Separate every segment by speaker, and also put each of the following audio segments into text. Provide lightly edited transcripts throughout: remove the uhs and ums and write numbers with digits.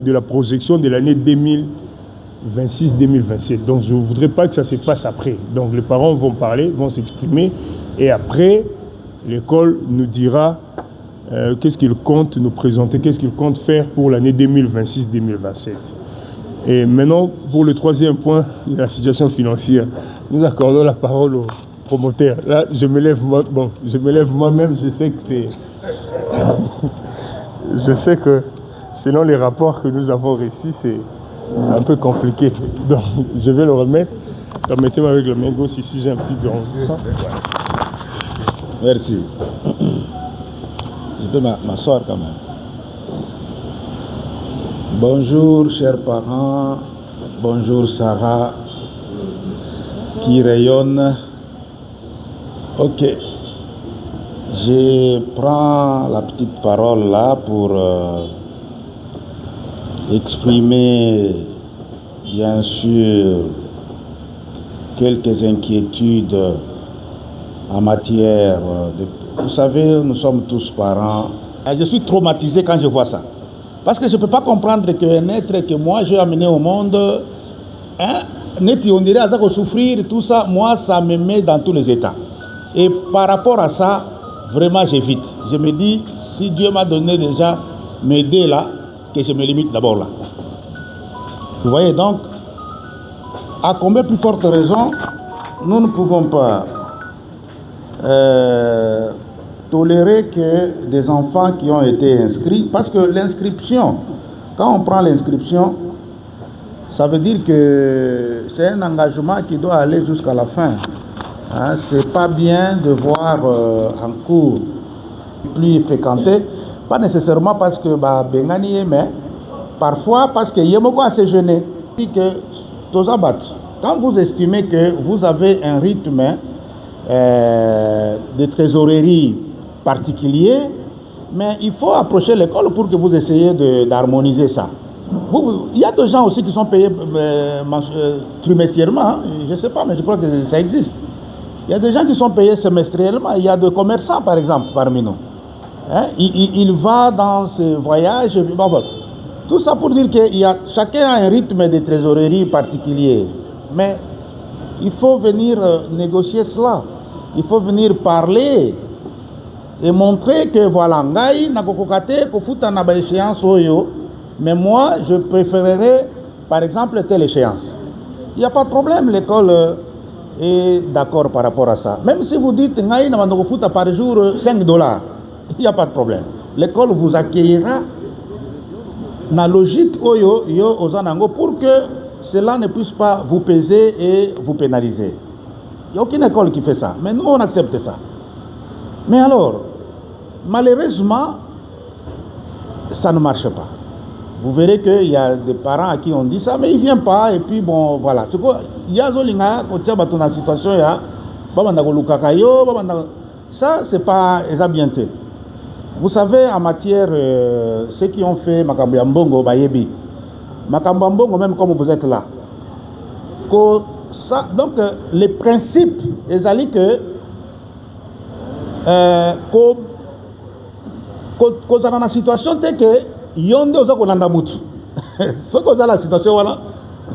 Speaker 1: de la projection de l'année 2026-2027. Donc je ne voudrais pas que ça se fasse après. Donc les parents vont parler, vont s'exprimer, et après, l'école nous dira qu'est-ce qu'ils comptent nous présenter, qu'est-ce qu'ils comptent faire pour l'année 2026-2027. Et maintenant, pour le troisième point, la situation financière, nous accordons la parole aux promoteurs. Là, je me lève moi-même, je sais que c'est... je sais que selon les rapports que nous avons reçus, c'est un peu compliqué. Donc, je vais le remettre. Permettez-moi avec le main gauche ici, j'ai un petit grand.
Speaker 2: Merci. Je peux m'asseoir quand même. Bonjour, chers parents. Bonjour, Sarah, qui rayonne. Ok. Je prends la petite parole là pour exprimer, bien sûr, quelques inquiétudes en matière de... Vous savez, nous sommes tous parents. Je suis traumatisé quand je vois ça. Parce que je ne peux pas comprendre qu'un être que moi j'ai amené au monde, on dirait à ça qu'on souffrir, tout ça, moi ça me met dans tous les états. Et par rapport à ça, vraiment j'évite. Je me dis, si Dieu m'a donné déjà m'aider là, que je me limite d'abord là. Vous voyez donc, à combien plus forte raison, nous ne pouvons pas tolérer que des enfants qui ont été inscrits, parce que l'inscription, quand on prend l'inscription, ça veut dire que c'est un engagement qui doit aller jusqu'à la fin. Hein, c'est pas bien de voir en cours plus fréquenté, pas nécessairement parce que Bengani, mais parfois parce que Yemoko a se gêné. Quand vous estimez que vous avez un rythme de trésorerie particulier, mais il faut approcher l'école pour que vous essayiez d'harmoniser ça. Il y a des gens aussi qui sont payés trimestriellement, hein. Je ne sais pas, mais je crois que ça existe. Il y a des gens qui sont payés semestriellement. Il y a des commerçants, par exemple, parmi nous. Hein? Il va dans ses voyages. Tout ça pour dire que chacun a un rythme de trésorerie particulier. Mais il faut venir négocier cela. Il faut venir parler et montrer que voilà, mais moi, je préférerais, par exemple, telle échéance. Il n'y a pas de problème, l'école est d'accord par rapport à ça. Même si vous dites par jour $5, il n'y a pas de problème. L'école vous accueillera dans la logique pour que cela ne puisse pas vous peser et vous pénaliser. Il n'y a aucune école qui fait ça. Mais nous, on accepte ça. Mais alors, malheureusement, ça ne marche pas. Vous verrez qu'il y a des parents à qui on dit ça, mais ils ne viennent pas. Et puis, bon, voilà. Il y a une situation, ça, ce n'est pas exabienté. Vous savez, en matière, ceux qui ont fait Makambo Mbongo, Bayebi, Makambo Mbongo, même comme vous êtes là, ça, donc, les principes, ils allaient que dans la situation telle que Yonde Ozokolanda Moutou. Ce que dans la situation, voilà,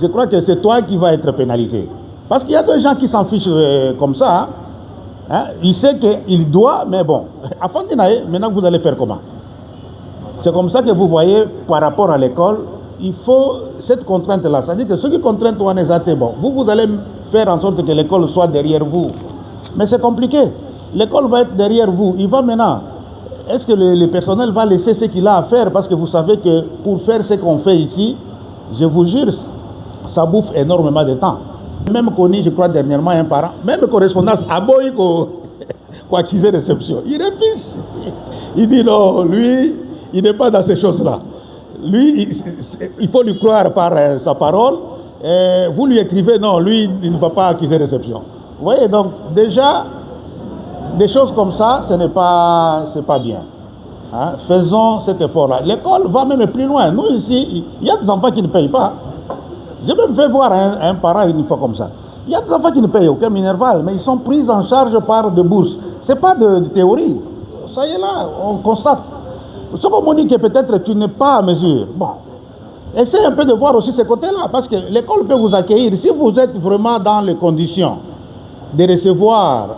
Speaker 2: je crois que c'est toi qui vas être pénalisé. Parce qu'il y a des gens qui s'en fichent comme ça. Hein? Il sait qu'il doit, mais bon. Maintenant, vous allez faire comment? C'est comme ça que vous voyez, par rapport à l'école, il faut cette contrainte-là. C'est-à-dire que ceux qui contraintent on est bon. Vous allez faire en sorte que l'école soit derrière vous. Mais c'est compliqué. L'école va être derrière vous. Il va maintenant. Est-ce que le personnel va laisser ce qu'il a à faire? Parce que vous savez que pour faire ce qu'on fait ici, je vous jure, ça bouffe énormément de temps. Même connu, je crois, dernièrement, un parent, même correspondance à Boy, quoi qu'ils aient réception. Il refuse. Il dit non, lui, il n'est pas dans ces choses-là. Lui, il faut lui croire par sa parole. Et vous lui écrivez, non, lui, il ne va pas acquiser réception. Vous voyez, donc déjà, des choses comme ça, ce n'est pas bien. Hein? Faisons cet effort-là. L'école va même plus loin. Nous, ici, il y a des enfants qui ne payent pas. J'ai même fait voir un parent une fois comme ça. Il y a des enfants qui ne payent aucun minerval, mais ils sont pris en charge par des bourses. Ce n'est pas de théorie. Ça y est là, on constate. Ce qu'on me dit que peut-être tu n'es pas à mesure. Bon, essayez un peu de voir aussi ce côté-là, parce que l'école peut vous accueillir. Si vous êtes vraiment dans les conditions de recevoir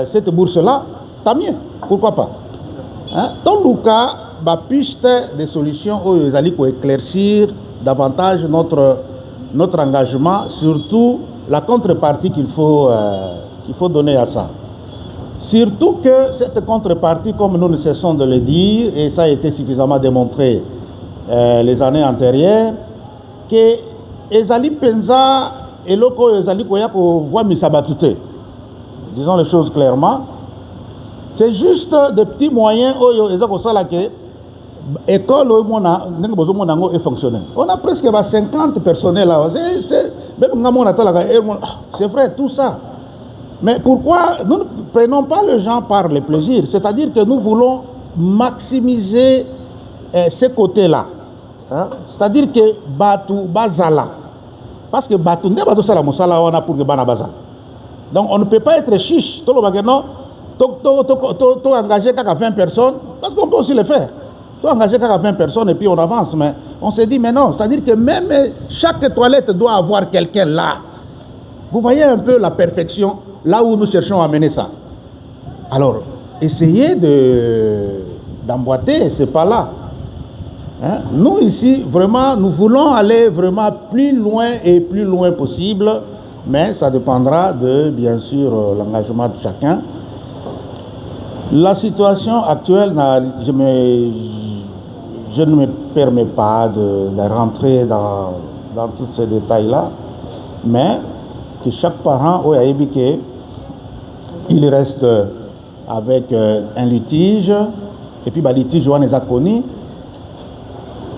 Speaker 2: cette bourse-là, tant mieux, pourquoi pas. Hein? Dans le cas, la piste des solutions pour éclaircir davantage notre engagement, surtout la contrepartie qu'il faut donner à ça. Surtout que cette contrepartie, comme nous ne cessons de le dire, et ça a été suffisamment démontré les années antérieures, que Ezali Penza et Loko Ezali Koyako voient Misabatute. Disons les choses clairement. C'est juste des petits moyens où l'école est fonctionnelle. On a presque 50 personnels là. C'est vrai, tout ça. Mais pourquoi nous ne prenons pas les gens par le plaisir? C'est-à-dire que nous voulons maximiser ce côté-là. Hein? C'est-à-dire que Batu Bazala. Parce que Batu n'est pas tout ça la Moussala, on a pour que Bana Bazala. Donc on ne peut pas être chiche. Tout le monde tu engagé qu'à 20 personnes, parce qu'on peut aussi le faire. Tu engagé qu'à 20 personnes et puis on avance. Mais on s'est dit, mais non, c'est-à-dire que même chaque toilette doit avoir quelqu'un là. Vous voyez un peu la perfection, là où nous cherchons à mener ça. Alors, essayez d'emboîter, c'est pas là. Hein? Nous ici, vraiment, nous voulons aller vraiment plus loin et plus loin possible, mais ça dépendra de, bien sûr, l'engagement de chacun. La situation actuelle, je ne me permets pas de rentrer dans tous ces détails-là, mais que chaque parent, il reste avec un litige, et puis le litige, on les a connus.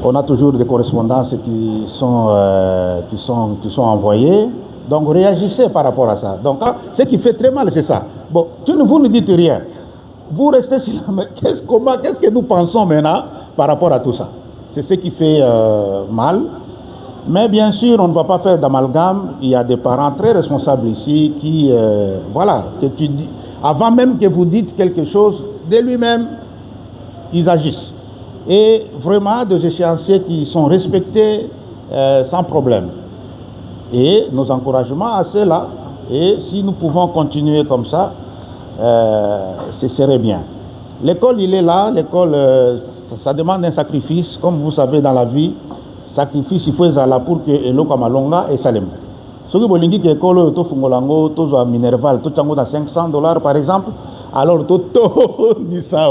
Speaker 2: On a toujours des correspondances qui sont envoyées. Donc réagissez par rapport à ça. Donc ce qui fait très mal, c'est ça. Bon, vous ne dites rien. Vous restez sur la... Mais qu'est-ce que nous pensons maintenant par rapport à tout ça? C'est ce qui fait mal. Mais bien sûr, on ne va pas faire d'amalgame. Il y a des parents très responsables ici qui, voilà, avant même que vous dites quelque chose, de lui-même, ils agissent. Et vraiment, des échéanciers qui sont respectés sans problème. Et nos encouragements à cela, et si nous pouvons continuer comme ça, ce serait bien. L'école, il est là. L'école, ça demande un sacrifice. Comme vous savez, dans la vie, sacrifice, il faut être là pour que l'eau malonga et salem. Ce que vous voulez dire que l'école, tout fungolango, tout minerval, tout chango dans $500 par exemple, alors tout dit ça.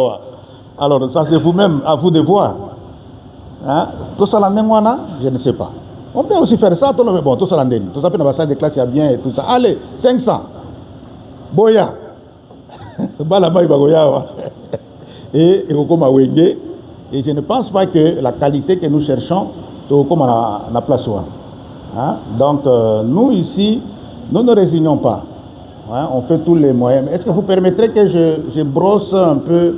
Speaker 2: Alors ça c'est vous-même, à vous de voir. Hein? Tout ça la je ne sais pas. On peut aussi faire ça, mais bon, tout ça l'année. Tout ça, dans la salle de classe, il y a bien et tout ça. Allez, 500. Boya. Et je ne pense pas que la qualité que nous cherchons, comme la place. Hein? Donc, nous ici, nous ne résignons pas. Hein? On fait tous les moyens. Est-ce que vous permettrez que je brosse un peu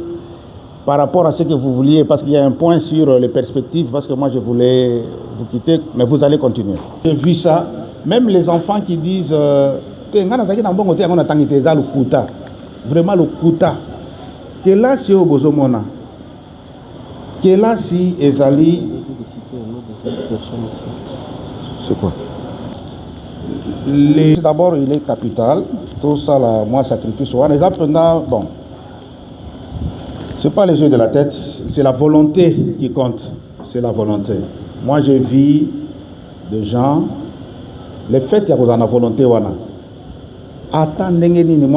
Speaker 2: par rapport à ce que vous vouliez? Parce qu'il y a un point sur les perspectives, parce que moi je voulais vous quitter, mais vous allez continuer. J'ai vu ça, même les enfants qui disent vraiment le kuta. Que là, si au Bozomona, que là, si Ezali. C'est quoi? D'abord, il est capital. Tout ça, là, moi, sacrifice. On les a pendant. Bon. Ce n'est pas les yeux de la tête, c'est la volonté qui compte. C'est la volonté. Moi, j'ai vu des gens. Le fait qu'il y a la volonté, moi,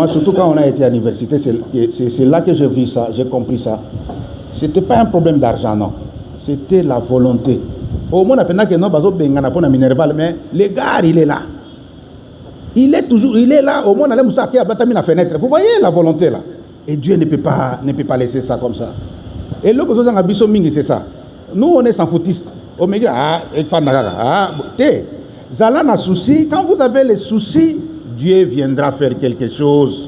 Speaker 2: surtout quand on a été à l'université, c'est là que j'ai vu ça, j'ai compris ça. Ce n'était pas un problème d'argent, non. C'était la volonté. Au moins, mais le gars, il est là. Il est là. Au moins, on a la fenêtre. Vous voyez la volonté là. Et Dieu ne peut pas laisser ça comme ça. Et là, c'est ça. Nous, on est sans foutiste. Zala n'a souci. Quand vous avez les soucis, Dieu viendra faire quelque chose.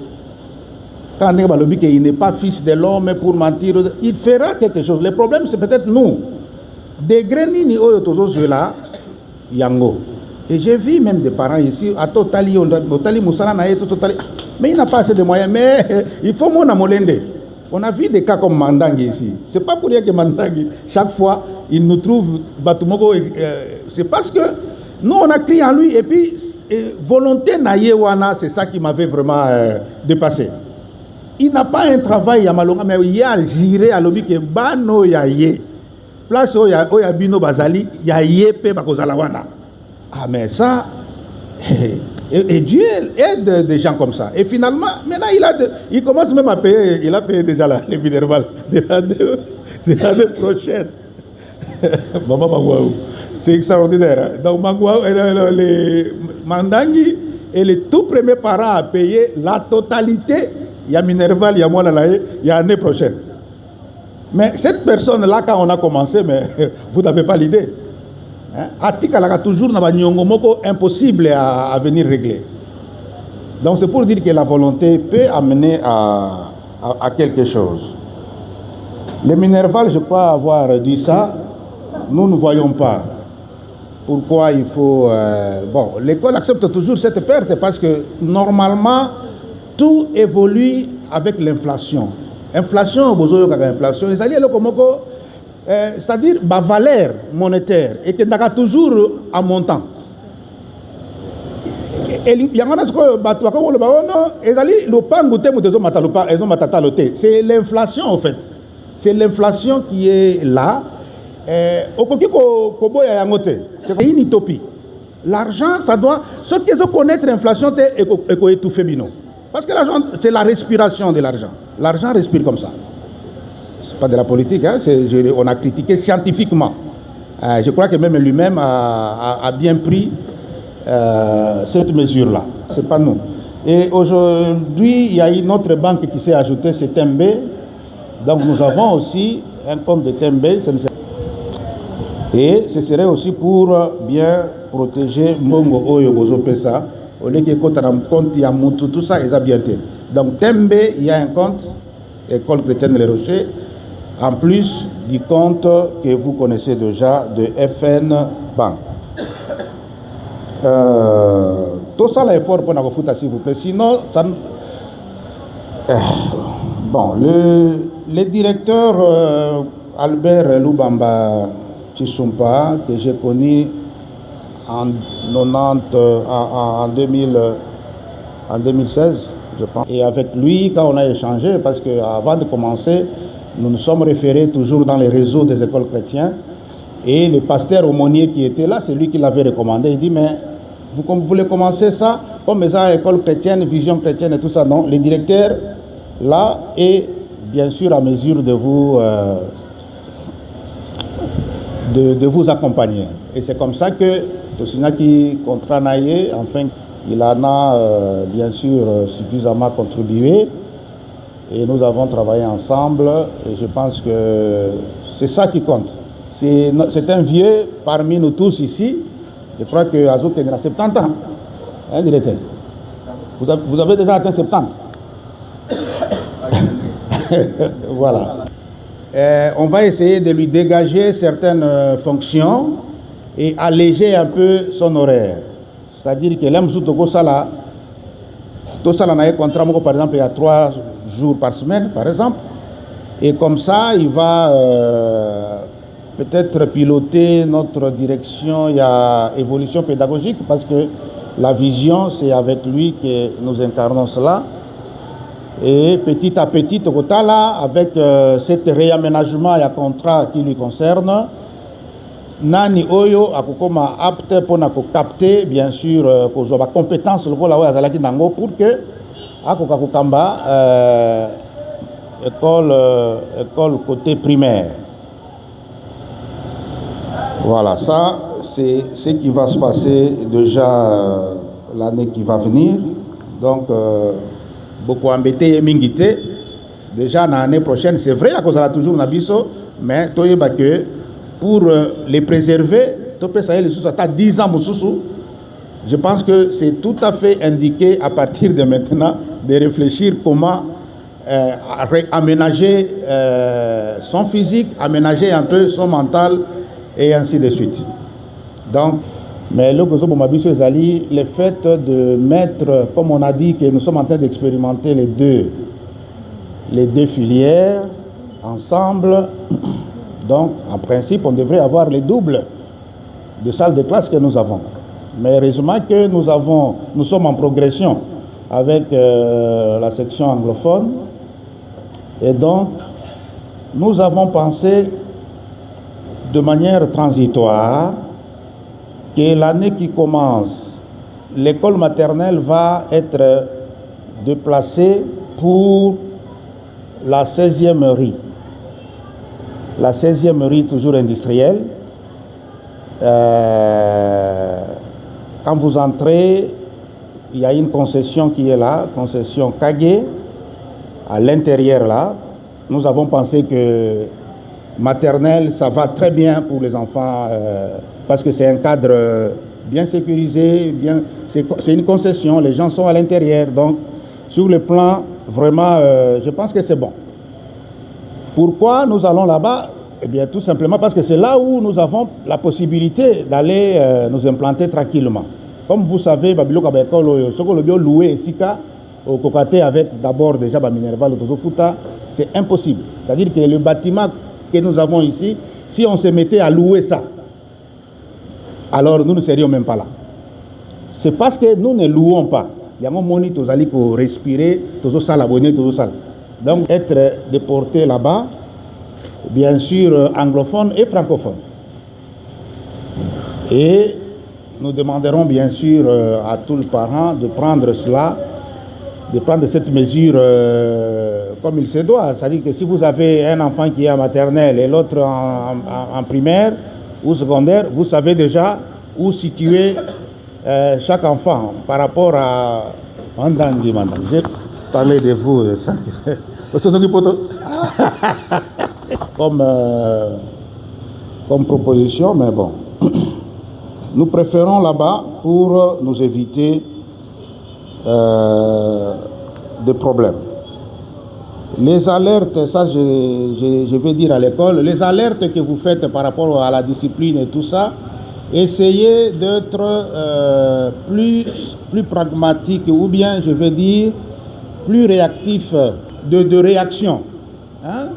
Speaker 2: Quand il n'est pas fils de l'homme pour mentir, il fera quelque chose. Le problème, c'est peut-être nous. Des grenini là, yango. Et j'ai vu même des parents ici, à Totali, mais il n'a pas assez de moyens. Mais il faut mon amolende. On a vu des cas comme Mandangi ici. C'est pas pour dire que Mandangi, chaque fois, il nous trouve Batumoko. C'est parce que nous, on a crié en lui, et puis, volonté Nayewana, c'est ça qui m'avait vraiment dépassé. Il n'a pas un travail à Malonga, mais il y a géré à l'obi que Bano Yaye. Place où il y a Bino Bazali, il y a Yepe Bakozalawana. Ah, mais ça. Et Dieu aide des gens comme ça. Et finalement, maintenant, il commence même à payer. Il a payé déjà les Minerval de l'année prochaine. Maman Magouaou. C'est extraordinaire. Hein? Donc, Magouaou, les Mandangi est le tout premier parent à payer la totalité. Il y a Minerval, il y a moi, il y a l'année prochaine. Mais cette personne-là, quand on a commencé, mais vous n'avez pas l'idée. Atika a toujours impossible à venir régler. Donc c'est pour dire que la volonté peut amener à quelque chose. Les Minerval, je crois avoir dit ça, nous ne voyons pas pourquoi il faut... bon, l'école accepte toujours cette perte parce que normalement, tout évolue avec l'inflation. Inflation, inflation, c'est-à-dire ma valeur monétaire et qui est toujours en montant. C'est l'inflation en fait. C'est l'inflation qui est là. C'est une utopie. L'argent, ça doit... Ceux qui ont connaître l'inflation, c'est étouffer bino. Parce que l'argent, c'est la respiration de l'argent. L'argent respire comme ça. Ce n'est pas de la politique, hein, on a critiqué scientifiquement. Je crois que même lui-même a bien pris cette mesure-là. Ce n'est pas nous. Et aujourd'hui, il y a une autre banque qui s'est ajoutée, c'est Tembe. Donc nous avons aussi un compte de Tembe. Et ce serait aussi pour bien protéger Mongo Oyo Bozo Pesa. Au lieu qu'il y ait un compte, il y a tout ça, ils ont bien été. Donc Tembe, il y a un compte, École chrétienne Les Rochers, en plus du compte que vous connaissez déjà de FN Bank. Tout ça là est fort pour nous foutre, s'il vous plaît. Sinon, ça... bon, le directeur Albert Lubamba Chisumpa, que j'ai connu en 2016, je pense. Et avec lui, quand on a échangé, parce qu'avant de commencer, nous nous sommes référés toujours dans les réseaux des écoles chrétiennes. Et le pasteur aumônier qui était là, c'est lui qui l'avait recommandé. Il dit, mais vous voulez commencer ça, comme ça, école chrétienne, vision chrétienne et tout ça, non. Le directeur, là, est bien sûr à mesure de vous accompagner. Et c'est comme ça que Tosinaki Contranaye, enfin, il en a bien sûr suffisamment contribué. Et nous avons travaillé ensemble. Et je pense que c'est ça qui compte. C'est un vieux parmi nous tous ici. Je crois que Azouk est à 70 ans. Hein, directeur? Vous avez déjà atteint 70. Voilà. On va essayer de lui dégager certaines fonctions et alléger un peu son horaire. C'est-à-dire que l'homme sous Togo Sala, tout ça, on a un contrat, par exemple, il y a 3 jours par semaine, par exemple. Et comme ça, il va peut-être piloter notre direction. Il y a évolution pédagogique parce que la vision, c'est avec lui que nous incarnons cela. Et petit à petit, là, avec cet réaménagement et un contrat qui lui concerne, Nani Oyo a apte pour capter, bien sûr, la compétence pour que école côté primaire. Voilà, ça c'est ce qui va se passer déjà l'année qui va venir. Donc, beaucoup embêté et mingité. Déjà l'année prochaine, c'est vrai, à cause de toujours Nabiso, mais que pour les préserver, à 10 ans, je pense que c'est tout à fait indiqué à partir de maintenant de réfléchir comment aménager son physique, aménager un peu son mental et ainsi de suite. Donc, mais le fait de mettre, comme on a dit, que nous sommes en train d'expérimenter les deux filières ensemble, Donc, en principe, on devrait avoir les doubles de salles de classe que nous avons. Mais heureusement que nous sommes en progression avec la section anglophone. Et donc, nous avons pensé de manière transitoire que l'année qui commence, l'école maternelle va être déplacée pour la 16e rue. La 16e rue, toujours industrielle. Quand vous entrez, il y a une concession qui est là, concession Kagé. À l'intérieur là, nous avons pensé que maternelle, ça va très bien pour les enfants parce que c'est un cadre bien sécurisé, c'est une concession, les gens sont à l'intérieur. Donc, sur le plan, vraiment, je pense que c'est bon. Pourquoi nous allons là-bas? Eh bien, tout simplement parce que c'est là où nous avons la possibilité d'aller nous implanter tranquillement. Comme vous savez, Babilo Kabekolo, ce que le bio loué ici, au Kokaté avec d'abord déjà Minerva, le Totofuta, c'est impossible. C'est-à-dire que le bâtiment que nous avons ici, si on se mettait à louer ça, alors nous ne serions même pas là. C'est parce que nous ne louons pas. Il y a un moni pour respirer, tout ça, l'abonné, tout ça. Donc être déporté là-bas, bien sûr anglophone et francophone. Et nous demanderons bien sûr à tous les parents de prendre cela, de prendre cette mesure comme il se doit. C'est-à-dire que si vous avez un enfant qui est en maternelle et l'autre en primaire ou secondaire, vous savez déjà où situer chaque enfant par rapport à... J'ai parlé de vous. Comme proposition, mais bon. Nous préférons là-bas pour nous éviter des problèmes. Les alertes, ça je vais dire à l'école, les alertes que vous faites par rapport à la discipline et tout ça, essayez d'être plus pragmatique ou bien je vais dire plus réactif de réaction. Hein?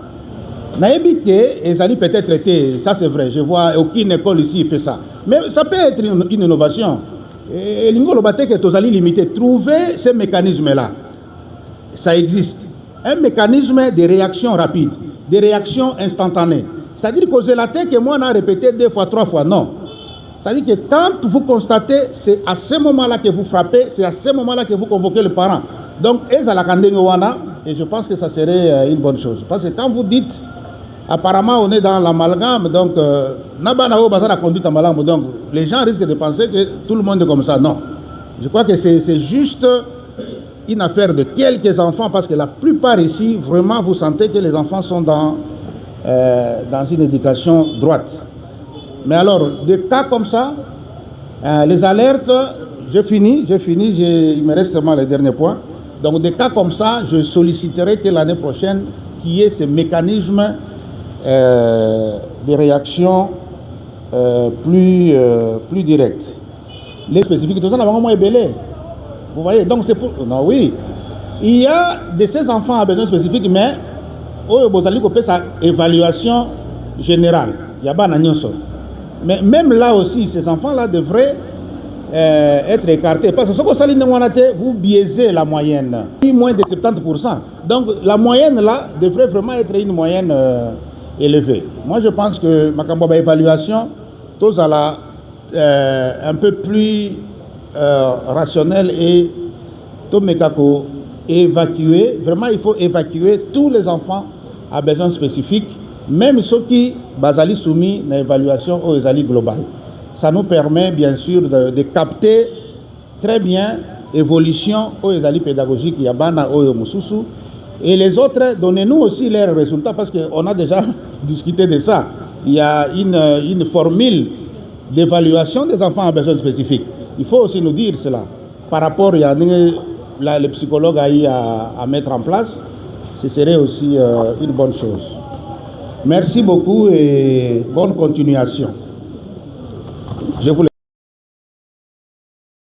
Speaker 2: Naïbité, et ça dit peut-être été, ça c'est vrai, je vois aucune école ici fait ça. Mais ça peut être une innovation. Et l'ingolobate que tu as limité, trouver ce mécanisme-là, ça existe. Un mécanisme de réaction rapide, de réaction instantanée. C'est-à-dire que c'est la tête que moi on a répété 2 fois, 3 fois, non. C'est-à-dire que quand vous constatez, c'est à ce moment-là que vous frappez, c'est à ce moment-là que vous convoquez le parent. Donc, et je pense que ça serait une bonne chose. Parce que quand vous dites, apparemment on est dans l'amalgame, donc, donc les gens risquent de penser que tout le monde est comme ça. Non. Je crois que c'est juste une affaire de quelques enfants, parce que la plupart ici, vraiment, vous sentez que les enfants sont dans une éducation droite. Mais alors, des cas comme ça, les alertes, j'ai fini, il me reste seulement les derniers points. Donc, des cas comme ça, je solliciterai que l'année prochaine, qu'il y ait ce mécanisme de réaction plus direct. Les spécifiques, tout ça, on a ébélé. Vous voyez, donc c'est pour... Non, oui. Il y a de ces enfants à besoin spécifique, mais vous allez couper sa évaluation générale. Il y a pas de... Mais même là aussi, ces enfants-là devraient être écartés. Parce que ce que vous biaisez la moyenne. Moins de 70%. Donc la moyenne là devrait vraiment être une moyenne élevée. Moi je pense que ma évaluation, tous à la un peu plus rationnel et tout mécaco évacuer. Vraiment il faut évacuer tous les enfants à besoins spécifiques. Même ceux qui sont soumis à l'évaluation aux évaluations globales. Ça nous permet bien sûr de capter très bien l'évolution aux évaluations pédagogiques et les autres, donnez-nous aussi leurs résultats parce qu'on a déjà discuté de ça. Il y a une formule d'évaluation des enfants à besoins spécifiques. Il faut aussi nous dire cela. Par rapport à les psychologues à mettre en place, ce serait aussi une bonne chose. Merci beaucoup et bonne continuation. Je vous